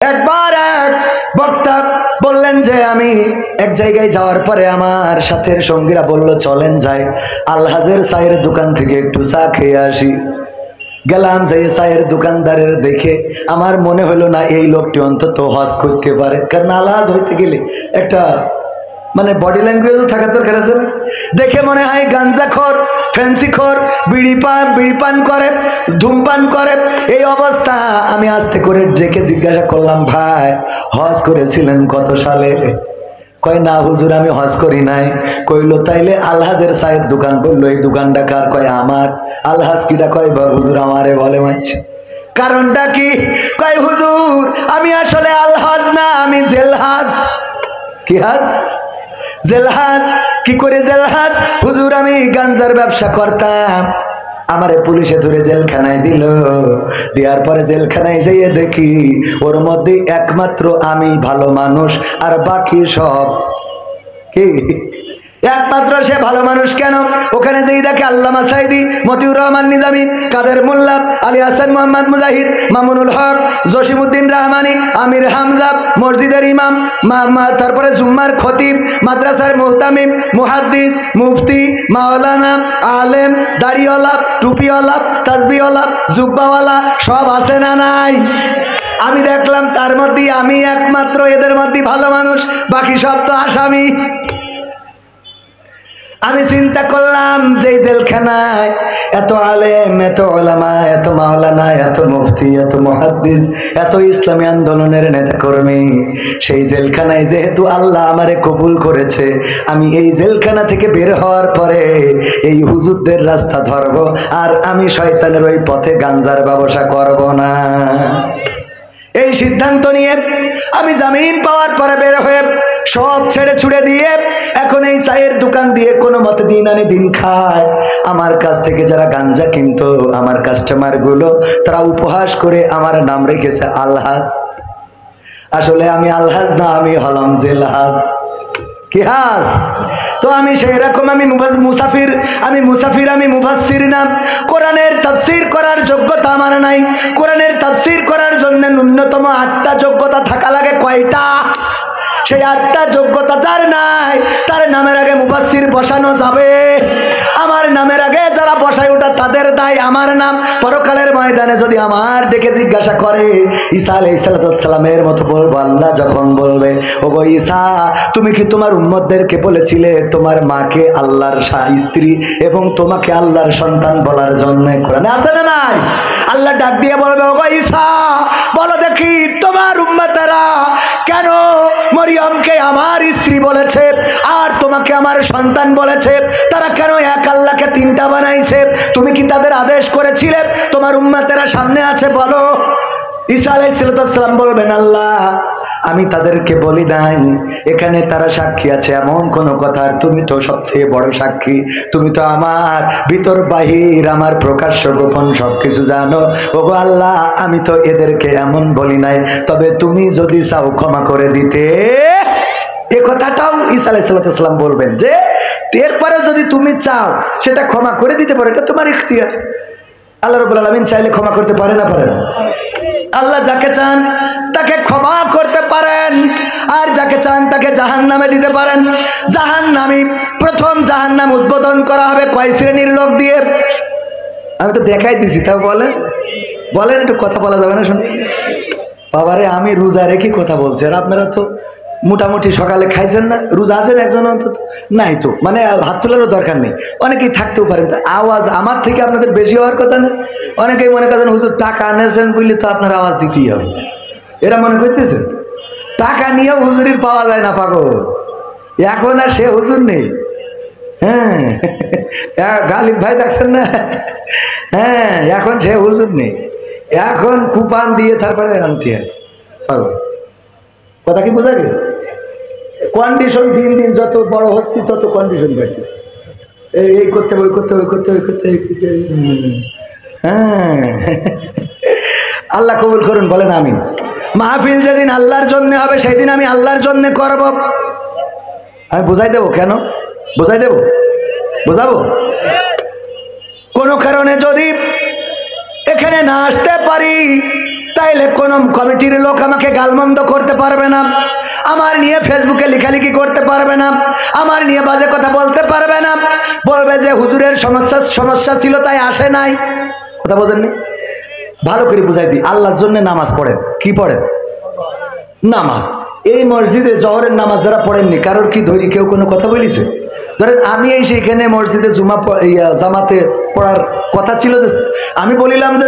একবার এক বক্তা বললেন যে আমি এক জায়গায় যাওয়ার পরে আমার সাথের সঙ্গীরা বলল চলেন যাই আলহাজের চায়ের দোকান থেকে একটু চা খেয়ে আসি। গেলাম, যে চায়ের দোকানদারের দেখে আমার মনে হলো না এই লোকটি অন্তত হজ করতে পারে, কারণ আলহাজ হইতে গেলে একটা মানে বডি ল্যাঙ্গুয়েজও থাকার দরকার আছে না। দেখে মনে হয় গাঞ্জাখোর, ফ্যান্সিখোর, বিড়ি পান করে, ধূমপান করে। এই অবস্থা আমি আস্তে করে ডেকে জিজ্ঞাসা করলাম, ভাই হজ করেছিলেন কত সালে? কয় না হুজুর আমি হজ করি নাই। কইলো তাইলে আলহাজের চায়ের দোকান, বললো এই দোকানটা কার? কয় আমার। আলহাজ কিটা? কয় হুজুর আমারে বলে মানছে। কারণটা কি? কয় হুজুর আমি আসলে আলহাজ না, আমি জেলহাজ। কি হাজ? জেলহাজ। কি করে জেলহাজ? হুজুর আমি গাঞ্জার ব্যবসা করতাম, আমারে পুলিশে ধরে জেলখানায় দিল। দেওয়ার পরে জেলখানায় যেয়ে দেখি ওর মধ্যে একমাত্র আমি ভালো মানুষ, আর বাকি সব কি? একমাত্র সে ভালো মানুষ। কেন? ওখানে যেই দেখে আল্লামা সাইদি, মতিউর রহমান নিজামী, কাদের মোল্লা, আলী হাসান মোহাম্মদ মুজাহিদ, মামুনুল হক, জসিমউদ্দিন রহমানি, আমির হামজা, মসজিদের ইমাম, তারপরে জুম্মার খতিব, মাদ্রাসার মুহতামিম, মুহাদ্দিস, মুফতি, মাওলানা, আলেম, দাড়িওয়ালা, টুপিওয়ালা, তাসবিওয়ালা, জুব্বাওয়ালা সব আছে না নাই? আমি দেখলাম তার মধ্যে আমি একমাত্র এদের মধ্যে ভালো মানুষ, বাকি সব তো আসামি। আমি চিন্তা করলাম যে জেলখানায় এত আলেম, এত ওলামা, এত মাওলানা, এত মুফতি, এত মুহাদ্দিস, এত ইসলামী আন্দোলনের নেতাকর্মী, সেই জেলখানায় যেহেতু আল্লাহ আমারে কবুল করেছে, আমি এই জেলখানা থেকে বের হওয়ার পরে এই হুজুরদের রাস্তা ধরব, আর আমি শয়তানের ওই পথে গাঞ্জার ব্যবসা করব না। এই সিদ্ধান্ত নিয়ে আমি জামিন পাওয়ার পরে বের হয়ে সব ছেড়ে ছুড়ে দিয়ে এখন এই চায়ের দোকান দিয়ে কোনো মতে দিন আনি দিন খায়। আমার কাছ থেকে যারা গাঞ্জা কিনতো, আমার কাস্টমার গুলো, তারা উপহাস করে আমার নাম রেখেছে আলহাজ। আসলে আমি আলহাজ না, আমি হলাম জেলহাজ। কি হাজ? তো আমি সেই রকম, আমি মুসাফির, আমি মুফাসসির না। কোরআনের তাফসীর করার যোগ্যতা আমার নাই। কোরআনের তাফসীর করার জন্য ন্যূনতম 8টা যোগ্যতা থাকা লাগে। কয়টা? সেই 8টা যোগ্যতা যার নাই, তার নামের আগে মুফাসসির বসানো যাবে? আমার নামের আগে যারা বসায় ওটা তাদের দায়, আমার নাম। পরকালের ময়দানে যদি আমার ডেকে জিজ্ঞাসা করে, ঈসা আলাইহিস সালামের মতো বলবো, আল্লাহ যখন বলবে ওগো ঈসা তুমি কি তোমার উম্মতদেরকে বলেছিলে তোমার মাকে আল্লাহর স্ত্রী এবং তোমাকে আল্লাহর সন্তান বলার জন্য? কোরআনে আছে না নাই? আল্লাহ ডাক দিয়ে বলবে, ওগো ঈসা বলো দেখি তোমার উম্মতেরা কেন মরিয়মকে আমার স্ত্রী বলেছে আর তোমাকে আমার সন্তান বলেছে? তারা কেন এক আল্লাহকে 3টা বানাইছে? তুমি কি তাদের আদেশ করেছিলে? তোমার উম্মতেরা সামনে আছে, বলো। ঈসা আলাইহিস সালাম বলবেন, আল্লাহ আমি তাদেরকে বলি নাই। এখানে তারা সাক্ষী আছে এমন কোনো কথা, তুমি তো সবচেয়ে বড় সাক্ষী। তুমি তো আমার ভিতর বাহির, আমার প্রকাশ্য গোপন সবকিছু জানো। ওগো আল্লাহ আমি তো এদেরকে এমন বলি নাই, তবে তুমি যদি চাও ক্ষমা করে দিতে। এ কথাটাও ঈসা আলাইহিস সালাম বলবেন যে এরপরে যদি তুমি চাও সেটা ক্ষমা করে দিতে পারো, এটা তোমার ইখতিয়ার। আল্লাহ রাব্বুল আলামিন চাইলে ক্ষমা করতে পারে না পারে না? আল্লাহ যাকে চান তাকে ক্ষমা করতে পারেন, আর যাকে চান তাকে জাহান্নামে দিতে পারেন। জাহান্নামী, প্রথম জাহান্নাম উদ্বোধন করা হবে কয় শ্রেণীর লোক দিয়ে? আমি তো দেখাই দিছি, তাও বলেন বলেন, একটু কথা বলা যাবে না? শুনে বাবারে আমি রোজা রেখে কথা বলছি, আর আপনারা তো মোটামুটি সকালে খাইছেন না? রোজা আছেন একজন অন্তত? নাই তো, মানে হাত তোলারও দরকার নেই, অনেকেই থাকতেও পারেন। তো আওয়াজ আমার থেকে আপনাদের বেশি হওয়ার কথা না। অনেকেই মনে করেন হুজুর টাকা আনেছেন বললে তো আপনার আওয়াজ দিতেই হবে, এরা মনে করতেছেন। টাকা নিয়েও হুজুরির পাওয়া যায় না পাগল। এখন আর সে হুজুর নেই। হ্যাঁ গালিব ভাই দেখছেন না? হ্যাঁ এখন সে হুজুর নেই, এখন কুপান দিয়ে তারপরে আনতে হয় পাগল। কথা কি বোঝা গেছে? কন্ডিশন দিন দিন যত বড় হচ্ছে তত কন্ডিশন বাড়ছে। এই করতে হবে, ওই করতে হবে, করতে হবে, করতে হবে। হ্যাঁ আল্লাহ কবুল করুন, বলেন আমিন। মাহফিল যেদিন আল্লাহর জন্য হবে সেদিন আমি আল্লাহর জন্য করব। আমি বোঝাই দেবো। কেন বোঝাই দেবো? বোঝাবো। কোনো কারণে যদি এখানে না আসতে পারি তাইলে কোন কমিটির লোক আমাকে গালমন্দ করতে পারবে না, আমার নিয়ে ফেসবুকে লেখালেখি করতে পারবে না, আমার নিয়ে বাজে কথা বলতে পারবে না, বলবে যে হুজুরের সমস্যা ছিল তাই আসে নাই। কথা বোঝেননি? ভালো করে বুঝাই দিই, আল্লাহর জন্য নামাজ পড়েন। কি পড়েন? নামাজ। এই মসজিদে জহরের নামাজ যারা পড়েননি, কারোর কি ধরি কেউ কোনো কথা বলিছে? ধরেন আমি এই সেখানে মসজিদে জামাতে পড়ার কথা ছিল, যে আমি বলিলাম যে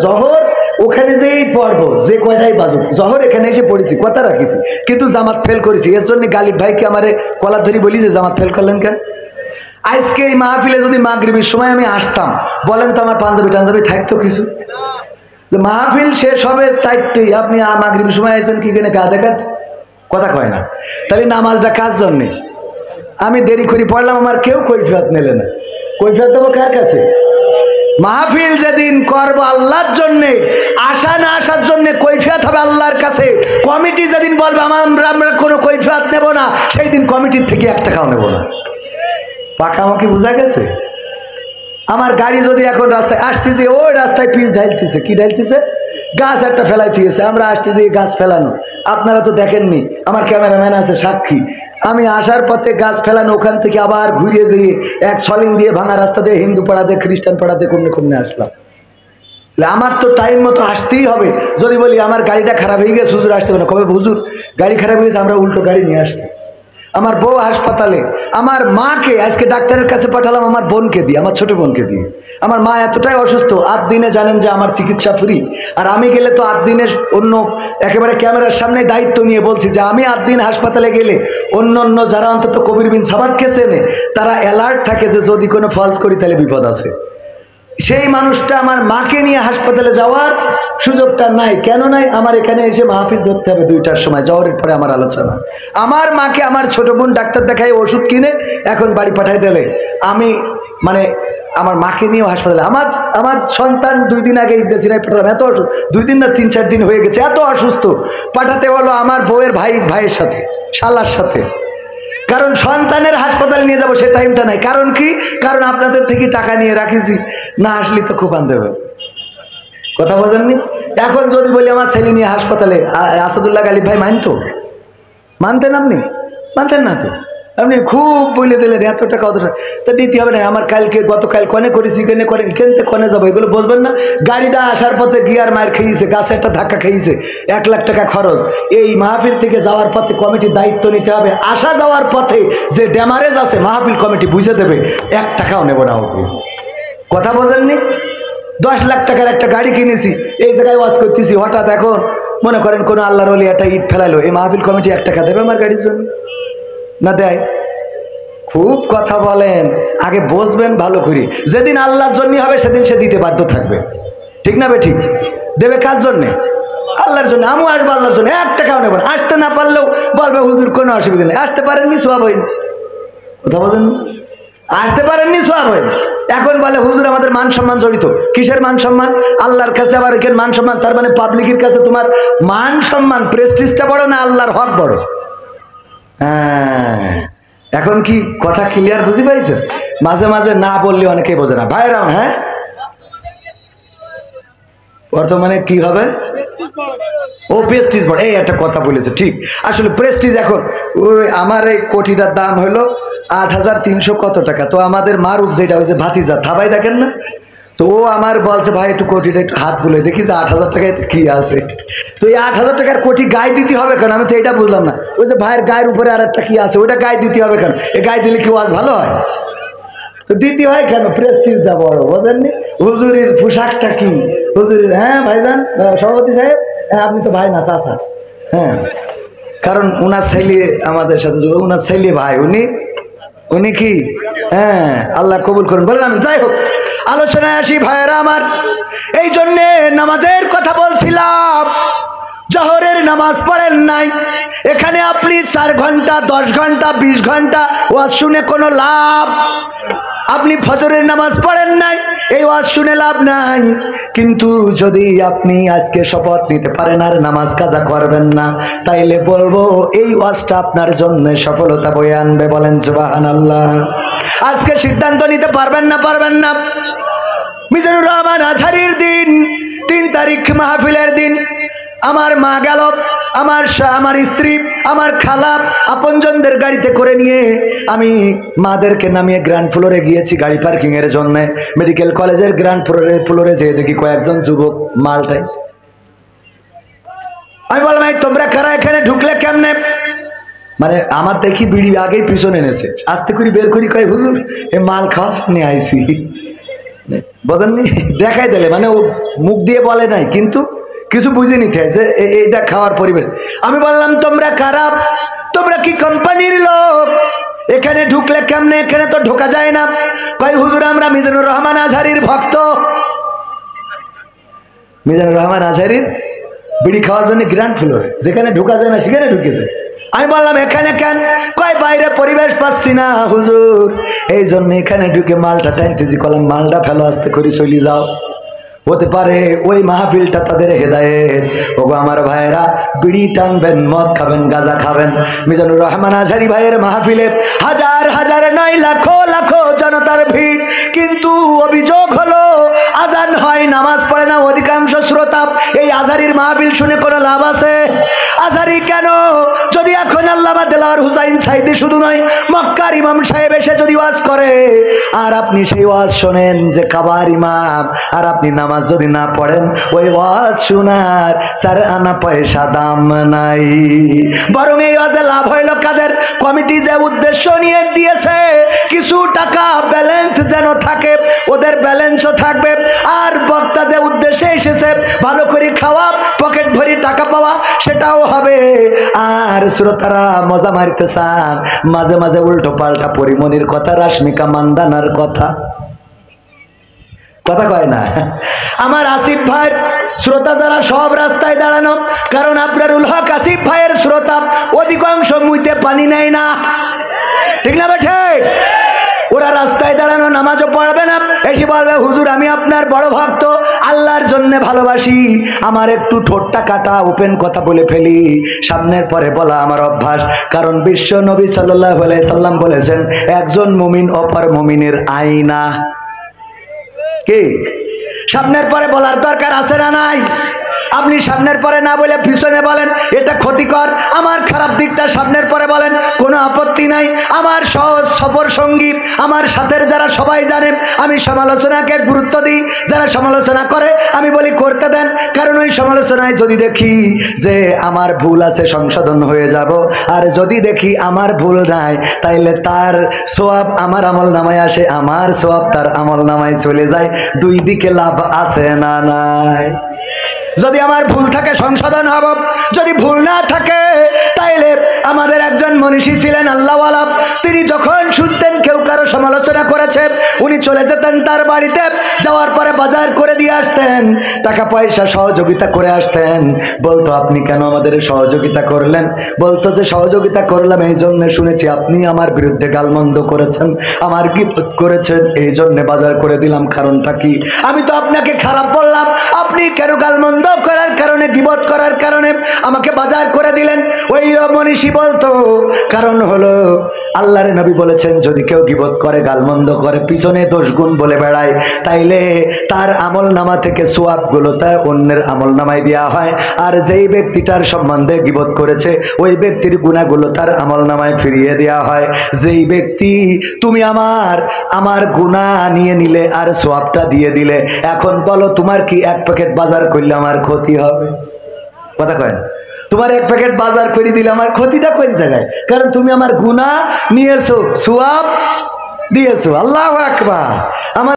জহর ওখানে যেই পড়বো, যে কয়টাই বাজুক, জহর এখানে এসে পড়েছি, কথা রাখিছি, কিন্তু জামাত ফেল করেছি। এর জন্য গালিব ভাইকে আমারে কলার ধরি বলি যে জামাত ফেল করলেন কেন? আজকে এই মাহফিলে যদি মাগরিবের সময় আমি আসতাম, বলেন তো আমার পাঞ্জাবি টাঞ্জাবি থাকতো কিছু? মাহফিল শেষ হবে 4টেই, আপনি মাগরিবের সময় আইছেন কি কেনে গা দেখাত? কথা কয় না। তাহলে নামাজটা কার জন্যে? আমি দেরি করে পড়লাম, আমার কেউ কৈফিয়ত নিলে না। কৈফিয়ত দেবো কার কাছে? মাহফিল যেদিন করবো আল্লাহর জন্যে, আসা না আসার জন্যে কৈফিয়ত হবে আল্লাহর কাছে। কমিটি যেদিন বলবে আমরা কোনো কৈফিয়ত নেব না, সেই দিন কমিটির থেকে 1 টাকাও নেব না। পাকামাকি বোঝা গেছে? আমার গাড়ি যদি এখন রাস্তায় আসতেছে, ওই রাস্তায় পিচ ঢালতেছে, কি ঢালতেছে? গাছ একটা ফেলাই দিয়েছে, আমরা আসতেছি গাছ ফেলানো, আপনারা তো দেখেননি, আমার ক্যামেরাম্যান আছে সাক্ষী। আমি আসার পথে গাছ ফেলানো, ওখান থেকে আবার ঘুরিয়ে যেয়ে এক সলিং দিয়ে ভাঙা রাস্তা দিয়ে হিন্দু পাড়াতে খ্রিস্টান পাড়াতে কমনে আসলাম। আমার তো টাইম মতো আসতেই হবে। যদি বলি আমার গাড়িটা খারাপ হয়ে গেছে, হুজুর আসতে হবে না, কবে হুজুর গাড়ি খারাপ হয়ে গেছে, আমরা উল্টো গাড়ি নিয়ে আসছি। আমার বউ হাসপাতালে, আমার মাকে আজকে ডাক্তারের কাছে পাঠালাম, আমার বোনকে দিয়ে, আমার ছোট বোনকে দিয়ে। আমার মা এতটাই অসুস্থ, 8 দিনে জানেন যে আমার চিকিৎসা ফ্রি। আর আমি গেলে তো 8 দিনের অন্য একেবারে ক্যামেরার সামনে দায়িত্ব নিয়ে বলছি যে আমি 8 দিন হাসপাতালে গেলে অন্য যারা অন্তত কবির বিন সাবাদকে চেনে, তারা অ্যালার্ট থাকে যে যদি কোনো ফলস করি তাহলে বিপদ আছে। সেই মানুষটা আমার মাকে নিয়ে হাসপাতালে যাওয়ার সুযোগটা নাই। কেন নাই? আমার এখানে এসে মাহফিল ধরতে হবে 2টার সময়, জহরের পরে আমার আলোচনা। আমার মাকে আমার ছোট বোন ডাক্তার দেখায় ওষুধ কিনে এখন বাড়ি পাঠাই দিলে, আমি মানে আমার মাকে নিয়েও হাসপাতালে, আমার সন্তান 2 দিন আগে ইন্দাসিনায় পাঠালাম, এত অসুস্থ, 2 দিন না 3-4 দিন হয়ে গেছে, এত অসুস্থ, পাঠাতে হলো আমার বউয়ের ভাইয়ের সাথে, শালার সাথে। কারণ সন্তানের হাসপাতালে নিয়ে যাবো সে টাইমটা নাই। কারণ কি? কারণ আপনাদের থেকে টাকা নিয়ে রাখিছি, না আসলে তো খুব আনতে হবে। কথা বলেননি? এখন যদি বলি আমার ছেলে নিয়ে হাসপাতালে, আসাদুল্লাহ গালিব ভাই মানতেন? আপনি মানতেন না তো, আপনি খুব বলে দিলেন এত টাকা অত টাকা, তা দিতে হবে না। আমার গতকাল কনে করেছি, কেনতে কনে যাবো, এগুলো বুঝবেন না? গাড়িটা আসার পথে গিয়ার মায়ের খেয়েছে, গাছে একটা ধাক্কা খেয়েছে, 1 লাখ টাকা খরচ। এই মাহফিল থেকে যাওয়ার পথে কমিটির দায়িত্ব নিতে হবে। আসা যাওয়ার পথে যে ড্যামারেজ আছে মাহফিল কমিটি বুঝে দেবে, 1 টাকাও নেব না। কথা বোঝেননি? 10 লাখ টাকার একটা গাড়ি কিনেছি, এই জায়গায় ওয়াজ করতেছি, হঠাৎ এখন মনে করেন কোনো আল্লাহর ওলি একটা ইট ফেলাইলো, এই মাহফিল কমিটি 1 টাকা দেবে আমার গাড়ির জন্য? না দেয়। খুব কথা বলেন, আগে বসবেন ভালো করে। যেদিন আল্লাহর জন্য হবে সেদিন সে দিতে বাধ্য থাকবে, ঠিক না বে ঠিক? দেবে কার জন্যে? আল্লাহর জন্য। আমিও আসবো আল্লাহর জন্য, 1 টাকাও নেব না। আসতে না পারলেও বলবে হুজুর কোনো অসুবিধা নেই, আসতে পারেননি সওয়াব হয়নি। কথা বলেন? আসতে পারেননি সওয়াব হয়নি। এখন বলে হুজুর আমাদের মান সম্মান জড়িত। কিসের মান সম্মান? আল্লাহর কাছে আবার এখানে মান সম্মান, তার মানে পাবলিকের কাছে তোমার মান সম্মান প্রেস্টিজটা বড় না আল্লাহর হক বড়? হ্যাঁ, এখন কি কথা ক্লিয়ার বুঝি পাইছেন? মাঝে মাঝে না বললে অনেকেই বোঝে না ভাইরা। হ্যাঁ, বর্তমানে কি হবে? ও প্রেস্টিজ বড়, এই একটা কথা বলেছে ঠিক। আসলে প্রেস্টিজ এখন আমার এই কোটিটার দাম হলো 8,300 কত টাকা। তো আমাদের মারুফ যেটা হয়েছে ভাতিজা থাবাই দেখেন না, তো ও আমার বলছে ভাই একটু কোটিটা একটু হাত বুলে দেখি যে 8,000 টাকায় কি আছে। তো এই 8,000 টাকার কোটি গায়ে দিতে হবে কেন? আমি তো এটা বুঝলাম না। ওই যে ভাইয়ের গায়ের উপরে আর একটা কি আছে, ওইটা গায়ে দিতে হবে কেন? এ গায়ে দিলে কি ওয়াজ ভালো হয়? তো দিতে হয় কেন? প্রেস্টিজটা বড়, বোঝেননি? হুজুরির পোশাকটা কি হুজুরির? হ্যাঁ ভাইজান, সভাপতি সাহেব, হ্যাঁ আপনি তো ভাই না চাচা। হ্যাঁ, কারণ উনার ছেলে আমাদের সাথে, উনার ছেলে ভাই, উনি কি? হ্যাঁ, আল্লাহ কবুল করুন। বললাম যাই হোক, আলোচনায় আসি ভাইয়েরা আমার। এই জন্যে নামাজের কথা বলছিলাম। জোহরের নামাজ পড়েন নাই, এখানে আপনি 4 ঘন্টা 10 ঘন্টা 20 ঘন্টা ওয়াজ শুনে কোনো লাভ। আপনি ফজরের নামাজ পড়েন নাই, এই ওয়াজ শুনে লাভ নাই। কিন্তু যদি আপনি আজকে শপথ নিতে পারেন আর নামাজ কাজা করবেন না, তাইলে বলবো এই ওয়াজটা আপনার জন্য সফলতা বয়ে আনবে। বলেন সুবহানাল্লাহ। আজকে সিদ্ধান্ত নিতে পারবেন না? মিজানুর রহমান আজহারীর দিন 3 তারিখ মাহফিলের দিন আমার মা গেল, আমার স্ত্রী, আমার খালা, আপনজনদের গাড়িতে করে নিয়ে আমি মাদেরকে নামিয়ে গ্রাউন্ড ফ্লোরে গিয়েছি গাড়ি পার্কিং এর জন্য। মেডিকেল কলেজের গ্রাউন্ড ফ্লোরে যেয়ে দেখি কয়েকজন যুবক মালটাই। আমি বললাম, এই তোমরা কারা, এখানে ঢুকলে কেমনে? মানে আমার দেখি বিড়ি আগেই পিছনে এনেছে, আস্তে করে বের করি, কয় হুজুর এ মাল খাওয়ার সামনে আইসি। বোঝেননি? দেখাই দিলে, মানে ও মুখ দিয়ে বলে নাই, কিন্তু কিছু বুঝে নিতে হয় যে এইটা খাওয়ার পরিবেশ। আমি বললাম, তোমরা কারা? তোমরা কি কোম্পানির লোক? এখানে ঢুকলে কেমনে? এখানে তো ঢোকা যায় না। কয় হুজুর আমরা মিজানুর রহমান আজহারির ভক্ত। মিজানুর রহমান আজহারির বিড়ি খাওয়ার জন্য গ্রাউন্ড ফ্লোরে, যেখানে ঢোকা যায় না সেখানে ঢুকেছে। আমি বললাম, এখানে কেন? কয় বাইরে পরিবেশ পাচ্ছি না হুজুর, এই জন্য এখানে ঢুকে মালটা টানতেছি। কলম মালটা ফেলো, আস্তে করে চলে যাও। হতে পারে ওই মাহফিলটা তাদের হেদায়েত। ওগো আমার ভাইয়েরা, বিড়ি টানবেন, মদ খাবেন, গাঁজা খাবেন। মিজানুর রহমান আজহারি ভাইয়ের মাহফিলে হাজার হাজার নয় লাখো লাখো জনতার ভিড়, কিন্তু অভিযোগ হলো আজান হয়, নামাজ পড়ে না অধিকাংশ শ্রোতা। এই আজহারির মাহফিল শুনে কোনো লাভ আছে? আজহারি কেন? যদি এখন আল্লামা দেলাওয়ার হুসাইন সাইদি শুধু নয়, মক্কার ইমাম সাহেব এসে যদি ওয়াজ করে, আর আপনি সেই ওয়াজ শোনেন যে কাবার ইমাম, আর আপনি নামাজ যদি না পড়েন, ওই ওয়াজ শোনার 4 আনা পয়সা দাম নাই। বরং এই ওয়াজে লাভ হইল কাদের? কমিটি যে উদ্দেশ্য নিয়ে দিয়েছে কিছু টাকা ব্যালেন্স যেন থাকে, ওদের ব্যালেন্সও থাকবে। আর বক্তা যে উদ্দেশ্যে এসেছে ভালো করে খাওয়া, পকেট ভরি টাকা পাওয়া, সেটাও হবে। আর শ্রোতারা মজা মারতে চান, মাঝে মাঝে উল্টো পাল্টা পরিমনির কথা, রাশমিকা মান্দানার কথা কয় না। আমার আসিফ ভাইয়ের শ্রোতা যারা সব রাস্তায় দাঁড়ানো, কারণ আবরারুল হক আসিফ ভাইয়ের শ্রোতা অধিকাংশ মুইতে পানি নেয় না, ঠিক না বেঠে? ওরা রাস্তায় দাঁড়ানো, নামাজও পড়বে না, এসে বলবে হুজুর আমি আপনার বড় ভক্ত, আল্লাহর জন্য ভালোবাসি, আমার একটু ঠোঁটটা কাটা ওপেন কথা বলে ফেলি, সামনের পরে বলা আমার অভ্যাস। কারণ বিশ্ব নবী সাল্লাল্লাহু আলাইহি সাল্লাম বলেছেন, একজন মুমিন অপর মুমিনের আয়না। কি সামনের পরে বলার দরকার আছে না নাই? আপনি সামনের পরে না বলে পিছনে বলেন, এটা ক্ষতিকর। আমার খারাপ দিকটা সামনের পরে বলেন, কোনো আপত্তি নাই। আমার সফর সঙ্গী, আমার সাথের যারা সবাই জানেন আমি সমালোচনাকে গুরুত্ব দিই, যারা সমালোচনা করে আমি বলি করতে দেন। কারণ ওই সমালোচনায় যদি দেখি যে আমার ভুল আছে সংশোধন হয়ে যাব, আর যদি দেখি আমার ভুল নাই, তাইলে তার সওয়াব আমার আমল নামায় আসে, আমার সওয়াব তার আমল নামায় চলে যায়। দুই দিকে লাভ আছে না নাই? যদি আমার ভুল থাকে সংশোধন হব, যদি ভুল না থাকে তাইলে আমাদের একজন মনীষী ছিলেন আল্লাহওয়ালা, তিনি যখন শুনতেন কেউ কারো সমালোচনা করেছে, উনি চলে যেতেন তার বাড়িতে, যাওয়ার পরে বাজার করে দিয়ে আসতেন, টাকা পয়সা সহযোগিতা করে আসতেন। বলতো আপনি কেন আমাদের সহযোগিতা করলেন? বলতো যে সহযোগিতা করলাম এই জন্য, শুনেছি আপনি আমার বিরুদ্ধে গালমন্দ করেছেন, আমার গীবত করেছেন, এই জন্য বাজার করে দিলাম। কারণটা কি? আমি তো আপনাকে খারাপ বললাম, আপনি কেন গালমন্দ করার কারণে, গীবত করার কারণে আমাকে বাজার করে দিলেন? ওই মনীষী বলতো কারণ হলো আল্লাহর নবী বলেছেন, যদি কেউ গীবত করে, গালমন্দ করে, পিছনে দোষ গুণ বলে বেড়ায়, তাইলে তার আমল নামা থেকে সওয়াব গুলো তার অন্যের আমল নামায় দেওয়া হয়, আর যেই ব্যক্তিটার সম্বন্ধে গীবত করেছে ওই ব্যক্তির গুনাহগুলো তার আমল নামায় ফিরিয়ে দেওয়া হয়। যেই ব্যক্তি তুমি আমার গুনাহ নিয়ে নিলে আর সওয়াবটা দিয়ে দিলে, এখন বলো তোমার কি 1 প্যাকেট বাজার করলে আমার ক্ষতি হবে? কথা কয় না? তোমার 1 প্যাকেট বাজার করে দিলে আমার ক্ষতিটা কোন জায়গায়? কারণ তুমি আমার গুনাহ নিয়েছো, সওয়াব দিয়েছো। আল্লাহু আকবার। আমার